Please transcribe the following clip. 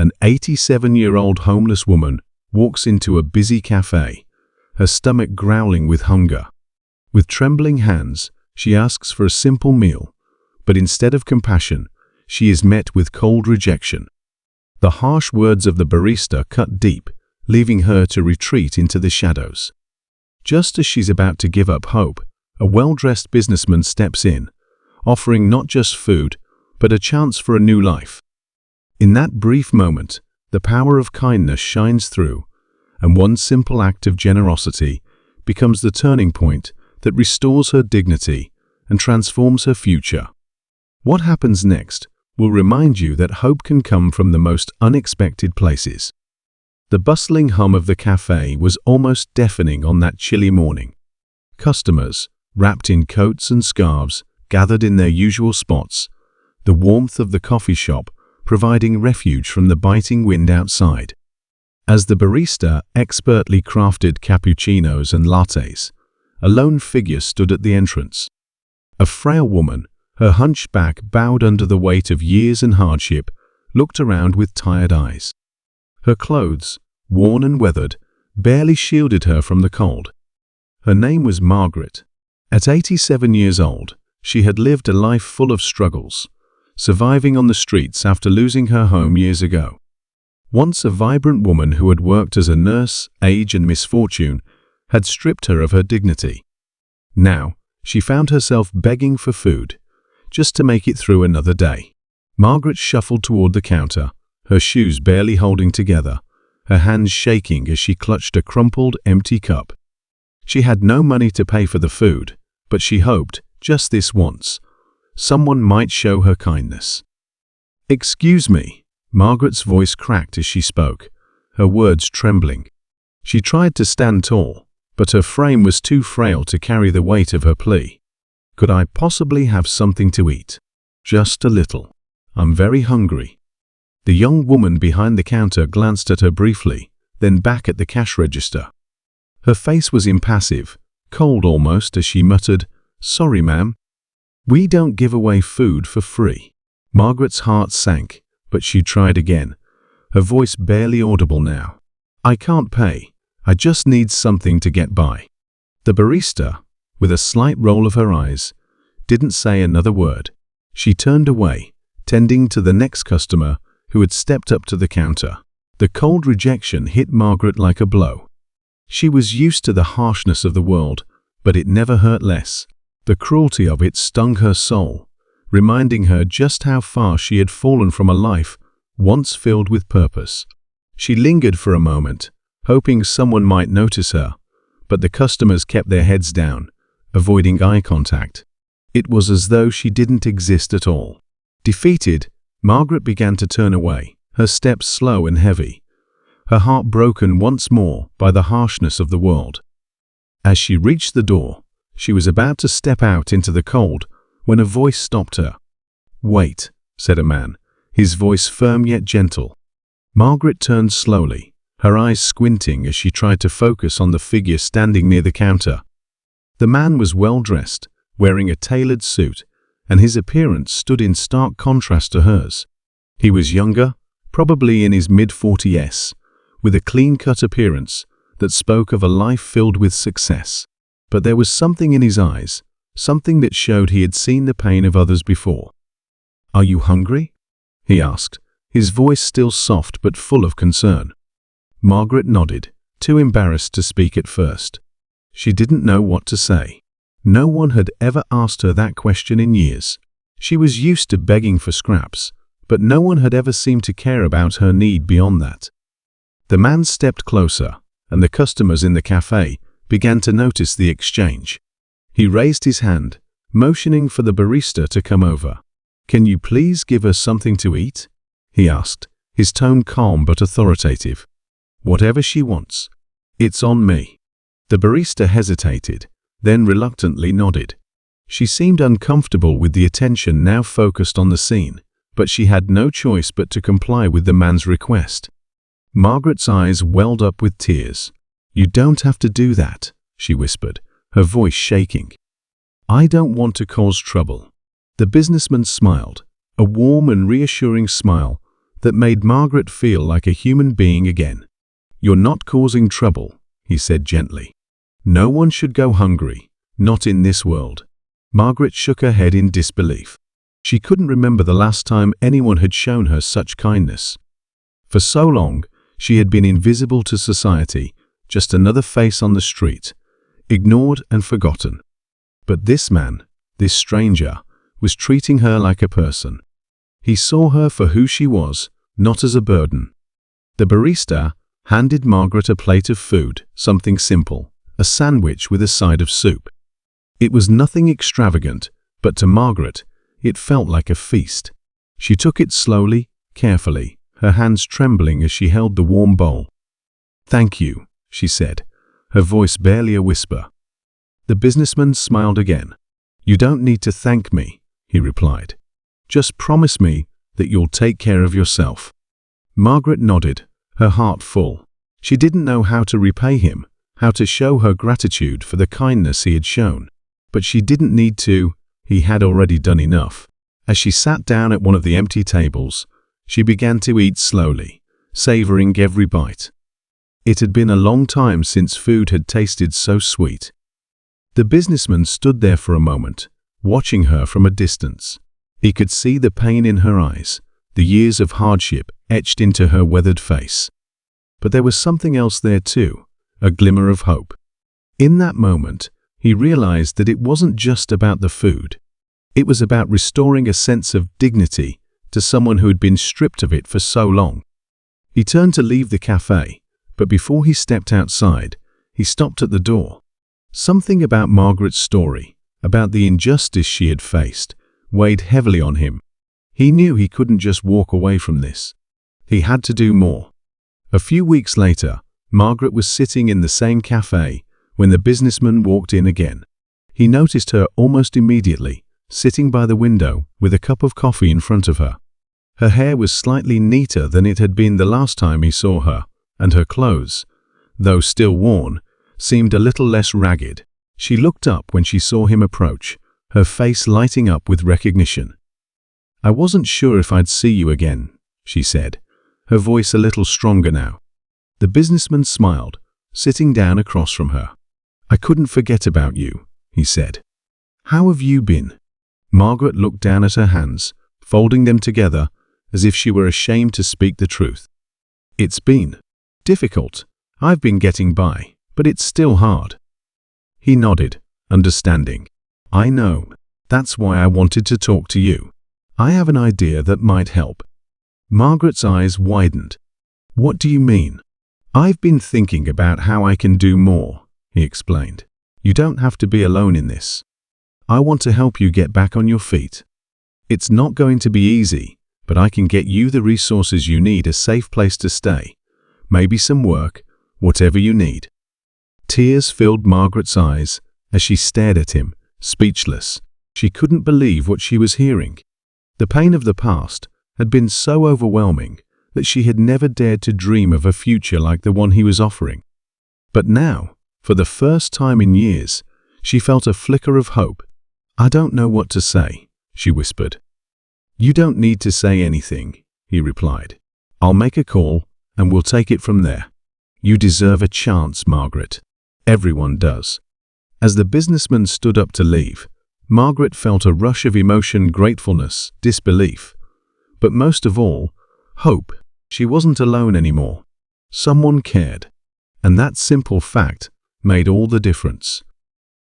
an 87-year-old homeless woman walks into a busy cafe, her stomach growling with hunger. With trembling hands, she asks for a simple meal, but instead of compassion, she is met with cold rejection. The harsh words of the barista cut deep, leaving her to retreat into the shadows. Just as she's about to give up hope, a well-dressed businessman steps in, offering not just food, but a chance for a new life. In that brief moment, the power of kindness shines through, and one simple act of generosity becomes the turning point that restores her dignity and transforms her future. What happens next will remind you that hope can come from the most unexpected places. The bustling hum of the cafe was almost deafening on that chilly morning. Customers, wrapped in coats and scarves, gathered in their usual spots, the warmth of the coffee shop providing refuge from the biting wind outside. As the barista expertly crafted cappuccinos and lattes, a lone figure stood at the entrance. A frail woman, her hunchback bowed under the weight of years and hardship, looked around with tired eyes. Her clothes, worn and weathered, barely shielded her from the cold. Her name was Margaret. At 87 years old, she had lived a life full of struggles, surviving on the streets after losing her home years ago. Once a vibrant woman who had worked as a nurse, age and misfortune had stripped her of her dignity. Now, she found herself begging for food, just to make it through another day. Margaret shuffled toward the counter, her shoes barely holding together, her hands shaking as she clutched a crumpled, empty cup. She had no money to pay for the food, but she hoped, just this once, someone might show her kindness. "Excuse me," Margaret's voice cracked as she spoke, her words trembling. She tried to stand tall, but her frame was too frail to carry the weight of her plea. "Could I possibly have something to eat? Just a little. I'm very hungry." The young woman behind the counter glanced at her briefly, then back at the cash register. Her face was impassive, cold almost, as she muttered, "Sorry, ma'am. We don't give away food for free." Margaret's heart sank, but she tried again, her voice barely audible now. "I can't pay. I just need something to get by." The barista, with a slight roll of her eyes, didn't say another word. She turned away, tending to the next customer who had stepped up to the counter. The cold rejection hit Margaret like a blow. She was used to the harshness of the world, but it never hurt less. The cruelty of it stung her soul, reminding her just how far she had fallen from a life once filled with purpose. She lingered for a moment, hoping someone might notice her, but the customers kept their heads down, avoiding eye contact. It was as though she didn't exist at all. Defeated, Margaret began to turn away, her steps slow and heavy, her heart broken once more by the harshness of the world. As she reached the door, she was about to step out into the cold when a voice stopped her. "Wait," said a man, his voice firm yet gentle. Margaret turned slowly, her eyes squinting as she tried to focus on the figure standing near the counter. The man was well-dressed, wearing a tailored suit, and his appearance stood in stark contrast to hers. He was younger, probably in his mid-40s, with a clean-cut appearance that spoke of a life filled with success. But there was something in his eyes, something that showed he had seen the pain of others before. "Are you hungry?" he asked, his voice still soft but full of concern. Margaret nodded, too embarrassed to speak at first. She didn't know what to say. No one had ever asked her that question in years. She was used to begging for scraps, but no one had ever seemed to care about her need beyond that. The man stepped closer, and the customers in the cafe began to notice the exchange. He raised his hand, motioning for the barista to come over. "Can you please give her something to eat?" he asked, his tone calm but authoritative. "Whatever she wants. It's on me." The barista hesitated, then reluctantly nodded. She seemed uncomfortable with the attention now focused on the scene, but she had no choice but to comply with the man's request. Margaret's eyes welled up with tears. "You don't have to do that," she whispered, her voice shaking. "I don't want to cause trouble." The businessman smiled, a warm and reassuring smile that made Margaret feel like a human being again. "You're not causing trouble," he said gently. "No one should go hungry, not in this world." Margaret shook her head in disbelief. She couldn't remember the last time anyone had shown her such kindness. For so long, she had been invisible to society, just another face on the street, ignored and forgotten. But this man, this stranger, was treating her like a person. He saw her for who she was, not as a burden. The barista handed Margaret a plate of food, something simple, a sandwich with a side of soup. It was nothing extravagant, but to Margaret, it felt like a feast. She took it slowly, carefully, her hands trembling as she held the warm bowl. "Thank you," she said, her voice barely a whisper. The businessman smiled again. "You don't need to thank me," he replied. "Just promise me that you'll take care of yourself." Margaret nodded, her heart full. She didn't know how to repay him, how to show her gratitude for the kindness he had shown. But she didn't need to, he had already done enough. As she sat down at one of the empty tables, she began to eat slowly, savoring every bite. It had been a long time since food had tasted so sweet. The businessman stood there for a moment, watching her from a distance. He could see the pain in her eyes, the years of hardship etched into her weathered face. But there was something else there too, a glimmer of hope. In that moment, he realized that it wasn't just about the food. It was about restoring a sense of dignity to someone who had been stripped of it for so long. He turned to leave the cafe, but before he stepped outside, he stopped at the door. Something about Margaret's story, about the injustice she had faced, weighed heavily on him. He knew he couldn't just walk away from this. He had to do more. A few weeks later, Margaret was sitting in the same cafe when the businessman walked in again. He noticed her almost immediately, sitting by the window with a cup of coffee in front of her. Her hair was slightly neater than it had been the last time he saw her, and her clothes, though still worn, seemed a little less ragged. She looked up when she saw him approach, her face lighting up with recognition. "I wasn't sure if I'd see you again," she said, her voice a little stronger now. The businessman smiled, sitting down across from her. "I couldn't forget about you," he said. "How have you been?" Margaret looked down at her hands, folding them together as if she were ashamed to speak the truth. "It's been difficult. I've been getting by, but it's still hard." He nodded, understanding. "I know. That's why I wanted to talk to you. I have an idea that might help." Margaret's eyes widened. "What do you mean?" "I've been thinking about how I can do more," he explained. "You don't have to be alone in this. I want to help you get back on your feet. It's not going to be easy, but I can get you the resources you need, a safe place to stay, maybe some work, whatever you need." Tears filled Margaret's eyes as she stared at him, speechless. She couldn't believe what she was hearing. The pain of the past had been so overwhelming that she had never dared to dream of a future like the one he was offering. But now, for the first time in years, she felt a flicker of hope. "I don't know what to say," she whispered. "You don't need to say anything," he replied. "I'll make a call and we'll take it from there. You deserve a chance, Margaret. Everyone does." As the businessman stood up to leave, Margaret felt a rush of emotion, gratefulness, disbelief. But most of all, hope. She wasn't alone anymore. Someone cared. And that simple fact made all the difference.